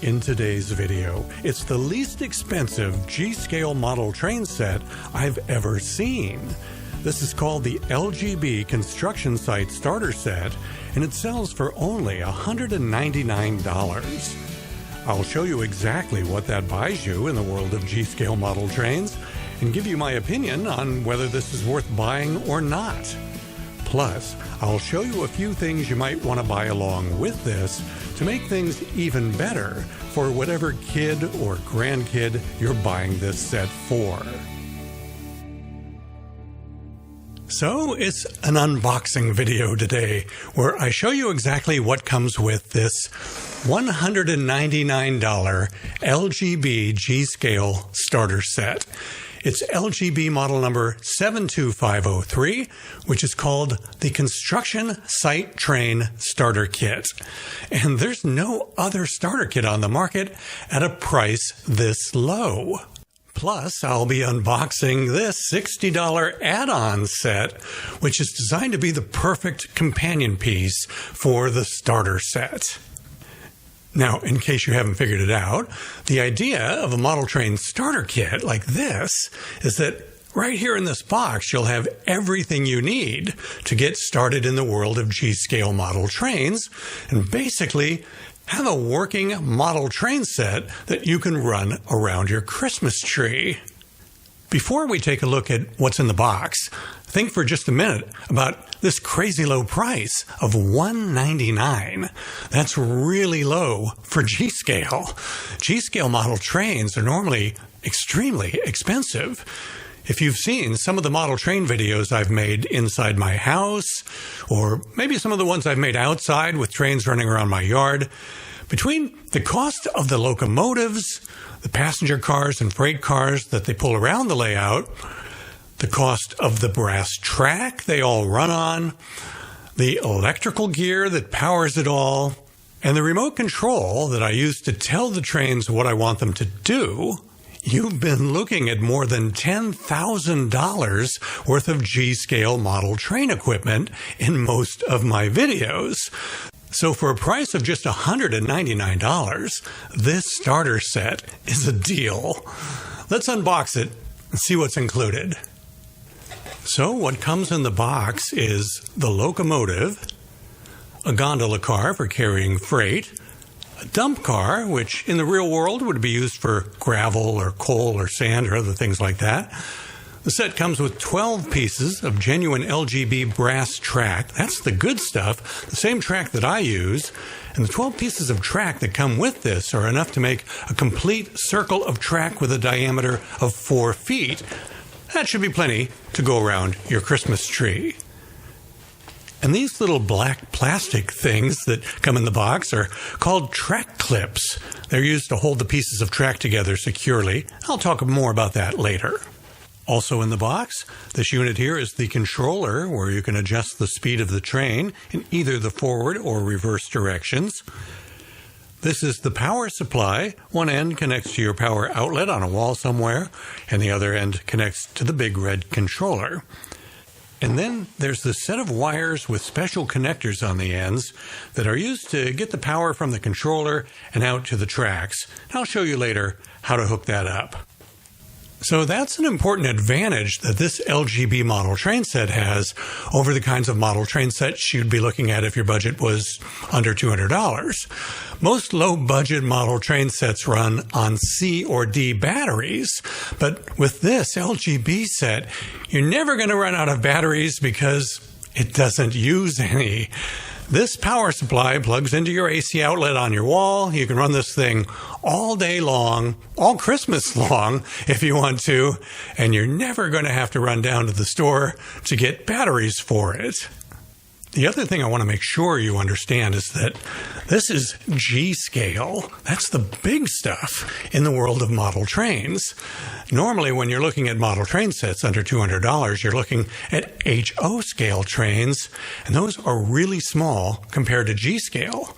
In today's video, it's the least expensive G-scale model train set I've ever seen. This is called the LGB construction site starter set, and it sells for only $199. I'll show you exactly what that buys you in the world of G-scale model trains, and give you my opinion on whether this is worth buying or not. Plus, I'll show you a few things you might want to buy along with this to make things even better for whatever kid or grandkid you're buying this set for. So it's an unboxing video today where I show you exactly what comes with this $199 LGB G-scale starter set. It's LGB model number 72503, which is called the Construction Site Train Starter Kit. And there's no other starter kit on the market at a price this low. Plus, I'll be unboxing this $60 add-on set, which is designed to be the perfect companion piece for the starter set. Now, in case you haven't figured it out, the idea of a model train starter kit like this is that right here in this box, you'll have everything you need to get started in the world of G-scale model trains and basically have a working model train set that you can run around your Christmas tree. Before we take a look at what's in the box, think for just a minute about this crazy low price of $199. That's really low for G-scale. G-scale model trains are normally extremely expensive. If you've seen some of the model train videos I've made inside my house, or maybe some of the ones I've made outside with trains running around my yard, between the cost of the locomotives, the passenger cars and freight cars that they pull around the layout, the cost of the brass track they all run on, the electrical gear that powers it all, and the remote control that I use to tell the trains what I want them to do, you've been looking at more than $10,000 worth of G-scale model train equipment in most of my videos. So for a price of just $199, this starter set is a deal. Let's unbox it and see what's included. So what comes in the box is the locomotive, a gondola car for carrying freight, a dump car, which in the real world would be used for gravel or coal or sand or other things like that. The set comes with 12 pieces of genuine LGB brass track. That's the good stuff, the same track that I use. And the 12 pieces of track that come with this are enough to make a complete circle of track with a diameter of 4 feet. That should be plenty to go around your Christmas tree. And these little black plastic things that come in the box are called track clips. They're used to hold the pieces of track together securely. I'll talk more about that later. Also in the box, this unit here is the controller where you can adjust the speed of the train in either the forward or reverse directions. This is the power supply. One end connects to your power outlet on a wall somewhere, and the other end connects to the big red controller. And then there's this set of wires with special connectors on the ends that are used to get the power from the controller and out to the tracks. I'll show you later how to hook that up. So that's an important advantage that this LGB model train set has over the kinds of model train sets you'd be looking at if your budget was under $200. Most low-budget model train sets run on C or D batteries, but with this LGB set, you're never going to run out of batteries because it doesn't use any. This power supply plugs into your AC outlet on your wall. You can run this thing all day long, all Christmas long if you want to, and you're never going to have to run down to the store to get batteries for it. The other thing I want to make sure you understand is that this is G-scale. That's the big stuff in the world of model trains. Normally, when you're looking at model train sets under $200, you're looking at HO scale trains, and those are really small compared to G-scale.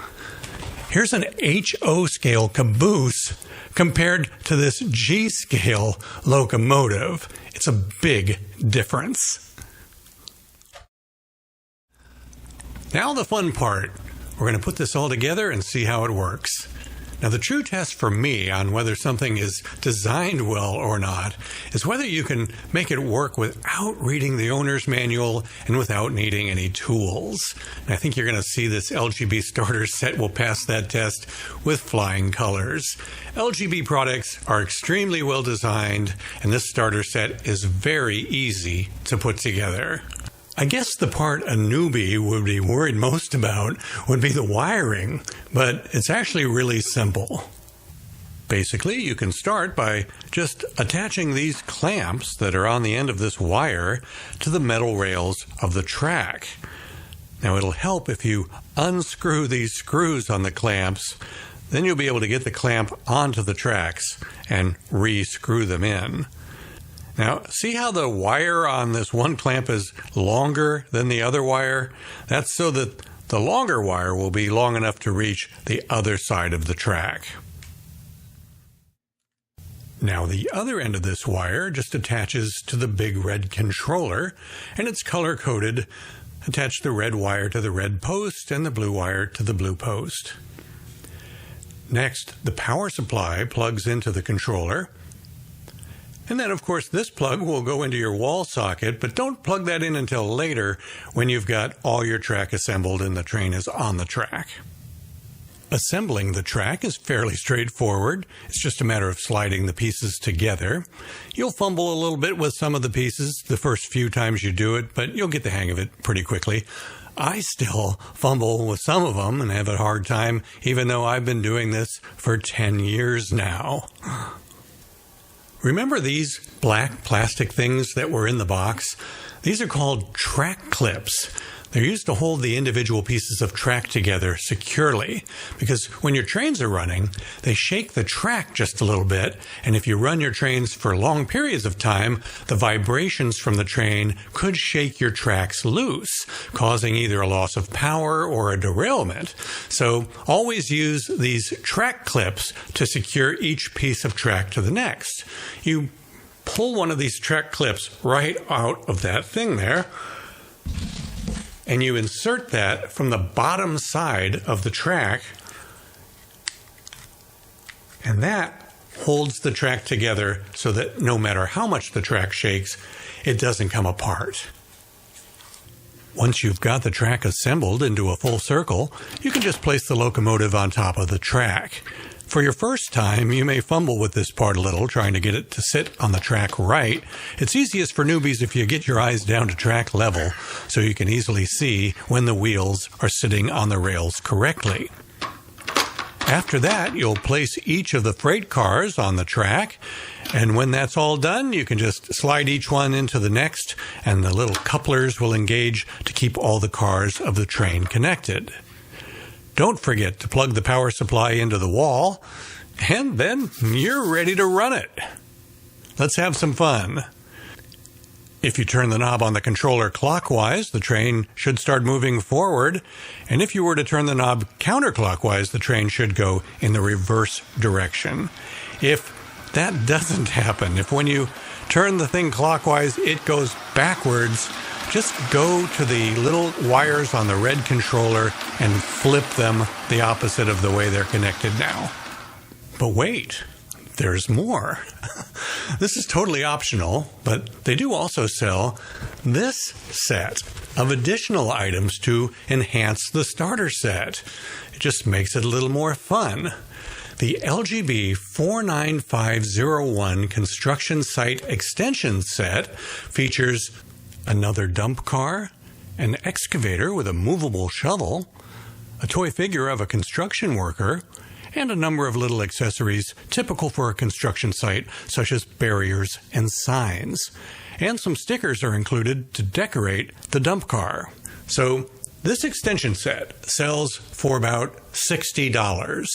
Here's an HO scale caboose compared to this G-scale locomotive. It's a big difference. Now the fun part. We're going to put this all together and see how it works. Now, the true test for me on whether something is designed well or not is whether you can make it work without reading the owner's manual and without needing any tools. And I think you're going to see this LGB starter set will pass that test with flying colors. LGB products are extremely well designed, and this starter set is very easy to put together. I guess the part a newbie would be worried most about would be the wiring, but it's actually really simple. Basically, you can start by just attaching these clamps that are on the end of this wire to the metal rails of the track. Now, it'll help if you unscrew these screws on the clamps, then you'll be able to get the clamp onto the tracks and re-screw them in. Now, see how the wire on this one clamp is longer than the other wire? That's so that the longer wire will be long enough to reach the other side of the track. Now, the other end of this wire just attaches to the big red controller, and it's color-coded. Attach the red wire to the red post and the blue wire to the blue post. Next, the power supply plugs into the controller. And then, of course, this plug will go into your wall socket, but don't plug that in until later when you've got all your track assembled and the train is on the track. Assembling the track is fairly straightforward. It's just a matter of sliding the pieces together. You'll fumble a little bit with some of the pieces the first few times you do it, but you'll get the hang of it pretty quickly. I still fumble with some of them and have a hard time, even though I've been doing this for 10 years now. Remember these black plastic things that were in the box? These are called track clips. They're used to hold the individual pieces of track together securely because when your trains are running, they shake the track just a little bit, and if you run your trains for long periods of time, the vibrations from the train could shake your tracks loose, causing either a loss of power or a derailment. So always use these track clips to secure each piece of track to the next. You pull one of these track clips right out of that thing there, and you insert that from the bottom side of the track, and that holds the track together so that no matter how much the track shakes, it doesn't come apart. Once you've got the track assembled into a full circle, you can just place the locomotive on top of the track. For your first time, you may fumble with this part a little, trying to get it to sit on the track right. It's easiest for newbies if you get your eyes down to track level, so you can easily see when the wheels are sitting on the rails correctly. After that, you'll place each of the freight cars on the track, and when that's all done, you can just slide each one into the next, and the little couplers will engage to keep all the cars of the train connected. Don't forget to plug the power supply into the wall, and then you're ready to run it. Let's have some fun. If you turn the knob on the controller clockwise, the train should start moving forward, and if you were to turn the knob counterclockwise, the train should go in the reverse direction. If that doesn't happen, if when you turn the thing clockwise, it goes backwards, just go to the little wires on the red controller and flip them the opposite of the way they're connected now. But wait, there's more. This is totally optional, but they do also sell this set of additional items to enhance the starter set. It just makes it a little more fun. The LGB 49501 construction site extension set features another dump car, an excavator with a movable shovel, a toy figure of a construction worker, and a number of little accessories typical for a construction site, such as barriers and signs. And some stickers are included to decorate the dump car. So this extension set sells for about $60.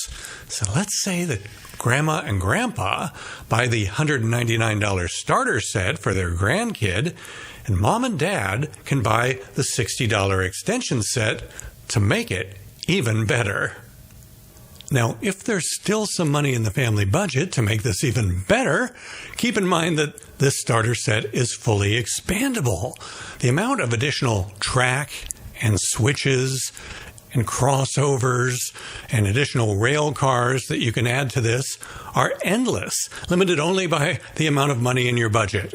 So let's say that Grandma and Grandpa buy the $199 starter set for their grandkid, and Mom and Dad can buy the $60 extension set to make it even better. Now, if there's still some money in the family budget to make this even better, keep in mind that this starter set is fully expandable. The amount of additional track and switches and crossovers and additional rail cars that you can add to this are endless, limited only by the amount of money in your budget.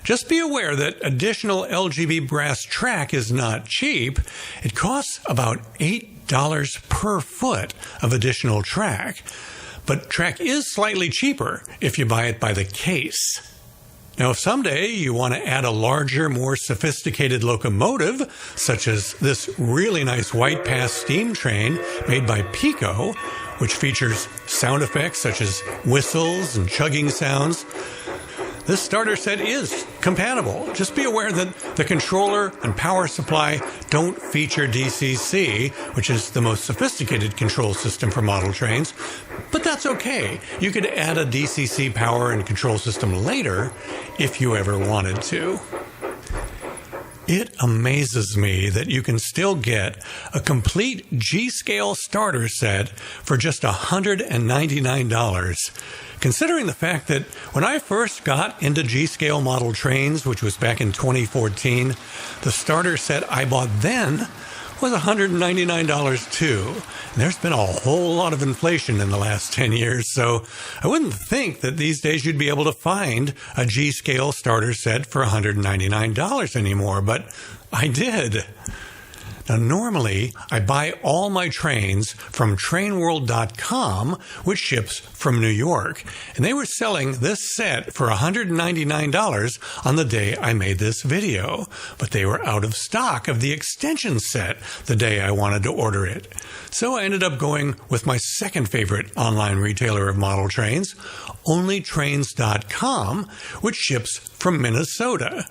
Just be aware that additional LGB brass track is not cheap. It costs about $8 per foot of additional track, but track is slightly cheaper if you buy it by the case. Now, if someday you want to add a larger, more sophisticated locomotive, such as this really nice White Pass steam train made by Pico, which features sound effects such as whistles and chugging sounds, this starter set is compatible. Just be aware that the controller and power supply don't feature DCC, which is the most sophisticated control system for model trains, but that's okay. You could add a DCC power and control system later if you ever wanted to. It amazes me that you can still get a complete G-scale starter set for just $199. Considering the fact that when I first got into G-scale model trains, which was back in 2014, the starter set I bought then was $199 too. And there's been a whole lot of inflation in the last 10 years, so I wouldn't think that these days you'd be able to find a G-scale starter set for $199 anymore, but I did. Now, normally, I buy all my trains from trainworld.com, which ships from New York. And they were selling this set for $199 on the day I made this video. But they were out of stock of the extension set the day I wanted to order it. So I ended up going with my second favorite online retailer of model trains, onlytrains.com, which ships from Minnesota.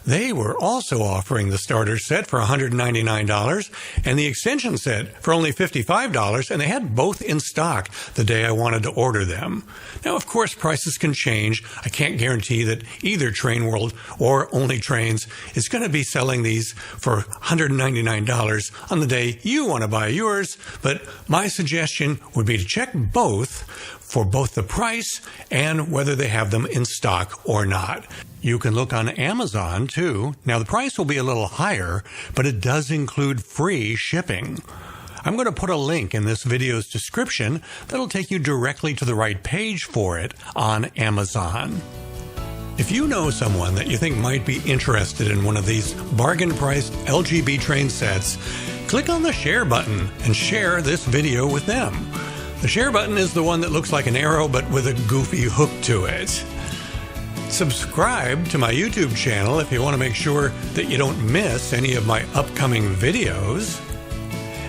They were also offering the starter set for $199 and the extension set for only $55, and they had both in stock the day I wanted to order them. Now, of course, prices can change. I can't guarantee that either Train World or Only Trains is going to be selling these for $199 on the day you want to buy yours, but my suggestion would be to check both for both the price and whether they have them in stock or not. You can look on Amazon too. Now, the price will be a little higher, but it does include free shipping. I'm going to put a link in this video's description that'll take you directly to the right page for it on Amazon. If you know someone that you think might be interested in one of these bargain-priced LGB train sets, click on the share button and share this video with them. The share button is the one that looks like an arrow but with a goofy hook to it. Subscribe to my YouTube channel if you want to make sure that you don't miss any of my upcoming videos.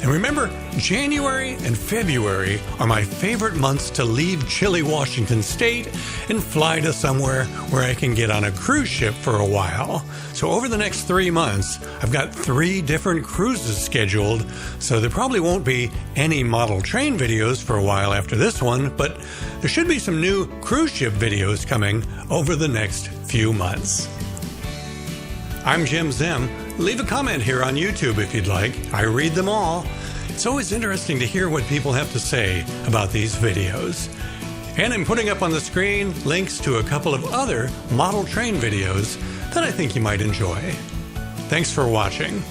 And remember, January and February are my favorite months to leave chilly Washington State and fly to somewhere where I can get on a cruise ship for a while. So over the next 3 months, I've got 3 different cruises scheduled, so there probably won't be any model train videos for a while after this one, but there should be some new cruise ship videos coming over the next few months. I'm Jim Zim. Leave a comment here on YouTube if you'd like. I read them all. It's always interesting to hear what people have to say about these videos. And I'm putting up on the screen links to a couple of other model train videos that I think you might enjoy. Thanks for watching.